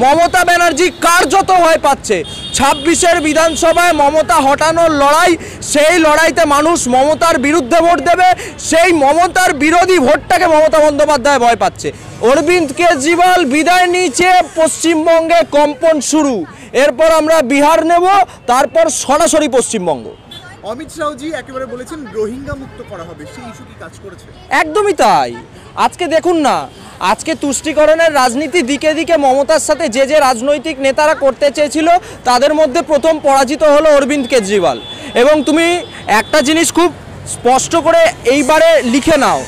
মমতা ব্যানার্জি কার্যত ভয় পাচ্ছে। 26-এর বিধানসভায় মমতা হটানোর লড়াই, সেই লড়াইতে মানুষ মমতার বিরুদ্ধে ভোট দেবে, সেই মমতার বিরোধী ভোটটাকে মমতা বন্দ্যোপাধ্যায় ভয় পাচ্ছে। অরবিন্দ কেজরিওয়াল বিদায় নিয়েছে, পশ্চিমবঙ্গে কম্পন শুরু। এরপর আমরা বিহার নেব, তারপর সরাসরি পশ্চিমবঙ্গ। অমিত শাহজি একেবারে বলেছেন রোহিঙ্গা মুক্ত করা হবে, সেই ইস্যু কি কাজ করেছে? একদমই তাই। আজকে দেখুন না, আজকে তুষ্টিকরণের রাজনীতি দিকে দিকে মমতার সাথে যে যে রাজনৈতিক নেতারা করতে চেয়েছিল তাদের মধ্যে প্রথম পরাজিত হলো অরবিন্দ কেজরিওয়াল। এবং তুমি একটা জিনিস খুব স্পষ্ট করে এইবারে লিখে নাও,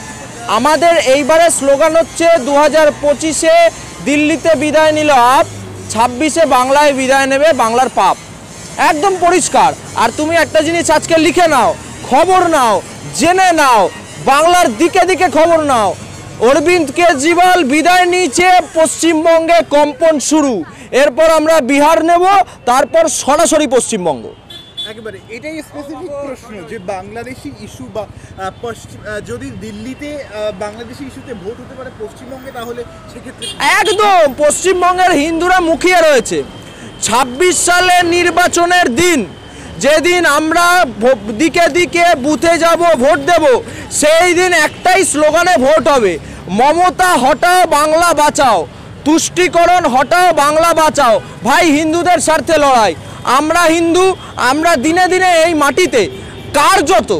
আমাদের এইবারে স্লোগান হচ্ছে 2025-এ দিল্লিতে বিদায় নিল আপ, 26-এ বাংলায় বিদায় নেবে বাংলার পাপ। একদম পরিষ্কার। আর তুমি একটা জিনিস আজকে লিখে নাও, খবর নাও, জেনে নাও, বাংলার দিকে দিকে খবর নাও, অরবিন্দ কেজরিওয়াল বিদায় নিয়েছে, পশ্চিমবঙ্গে কম্পন শুরু। এরপর আমরা বিহার নেব, তারপর সরাসরি পশ্চিমবঙ্গ। একেবারে এটাই স্পেসিফিক প্রশ্ন যে বাংলাদেশি ইস্যু বা যদি দিল্লিতে বাংলাদেশি ইস্যুতে ভোট হতে পারে পশ্চিমবঙ্গে, তাহলে সেক্ষেত্রে একদম পশ্চিমবঙ্গের হিন্দুরা মুখিয়ে রয়েছে। 26 সালের নির্বাচনের দিন, যেদিন আমরা দিকে দিকে বুথে যাব, ভোট দেব, সেই দিন একটাই স্লোগানে ভোট হবে, মমতা হটাও বাংলা বাঁচাও, তুষ্টিকরণ হটাও বাংলা বাঁচাও। ভাই, হিন্দুদের স্বার্থে লড়াই। আমরা হিন্দু, আমরা দিনে দিনে এই মাটিতে কার্যত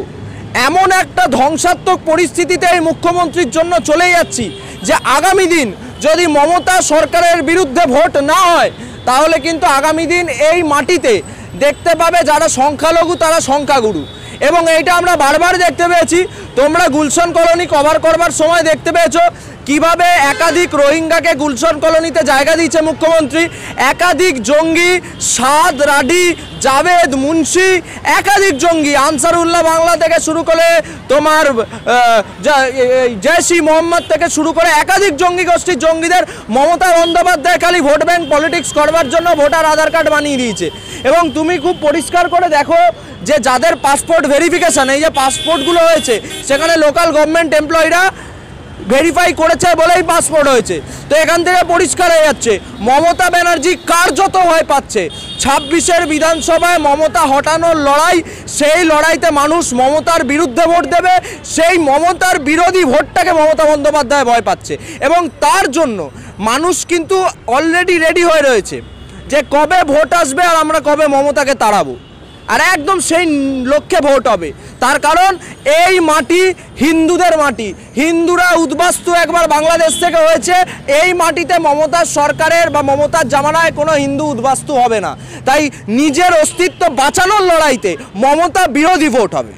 এমন একটা ধ্বংসাত্মক পরিস্থিতিতে এই মুখ্যমন্ত্রীর জন্য চলে যাচ্ছি যে আগামী দিন যদি মমতা সরকারের বিরুদ্ধে ভোট না হয়, তাহলে কিন্তু আগামী দিন এই মাটিতে দেখতে পাবে যারা সংখ্যালঘু তারা সংখ্যাগুরু। এবং এইটা আমরা বারবার দেখতে পেয়েছি। তোমরা গুলশন কলোনি কভার করবার সময় দেখতে পেয়েছো কিভাবে একাধিক রোহিঙ্গাকে গুলশন কলোনিতে জায়গা দিয়েছে মুখ্যমন্ত্রী। একাধিক জঙ্গি, সাদ রাডি, জাভেদ মুন্সি, একাধিক জঙ্গি, আনসারুল্লাহ বাংলা থেকে শুরু করে তোমার জৈশ ই মোহাম্মদ থেকে শুরু করে একাধিক জঙ্গি গোষ্ঠীর জঙ্গিদের মমতা বন্দ্যোপাধ্যায় খালি ভোট ব্যাংক পলিটিক্স করবার জন্য ভোটার আধার কার্ড বানিয়ে দিয়েছে। এবং তুমি খুব পরিষ্কার করে দেখো যে যাদের পাসপোর্ট ভেরিফিকেশন, এই যে পাসপোর্টগুলো হয়েছে, সেখানে লোকাল গভর্নমেন্ট এমপ্লয়িরা ভেরিফাই করেছে বলেই পাসপোর্ট হয়েছে। তো এখান থেকে পরিষ্কার হয়ে যাচ্ছে মমতা ব্যানার্জি কার্যত ভয় পাচ্ছে। 26-এর বিধানসভায় মমতা হটানোর লড়াই, সেই লড়াইতে মানুষ মমতার বিরুদ্ধে ভোট দেবে, সেই মমতার বিরোধী ভোটটাকে মমতা বন্দ্যোপাধ্যায় ভয় পাচ্ছে। এবং তার জন্য মানুষ কিন্তু অলরেডি রেডি হয়ে রয়েছে যে কবে ভোট আসবে আর আমরা কবে মমতাকে তাড়াবো, আর একদম সেই লক্ষ্যে ভোট হবে। তার কারণ এই মাটি হিন্দুদের মাটি, হিন্দুরা উদ্বাস্তু একবার বাংলাদেশ থেকে হয়েছে, এই মাটিতে মমতার সরকারের বা মমতার জামানায় কোনো হিন্দু উদ্বাস্তু হবে না। তাই নিজের অস্তিত্ব বাঁচানোর লড়াইতে মমতা বিরোধী ভোট হবে।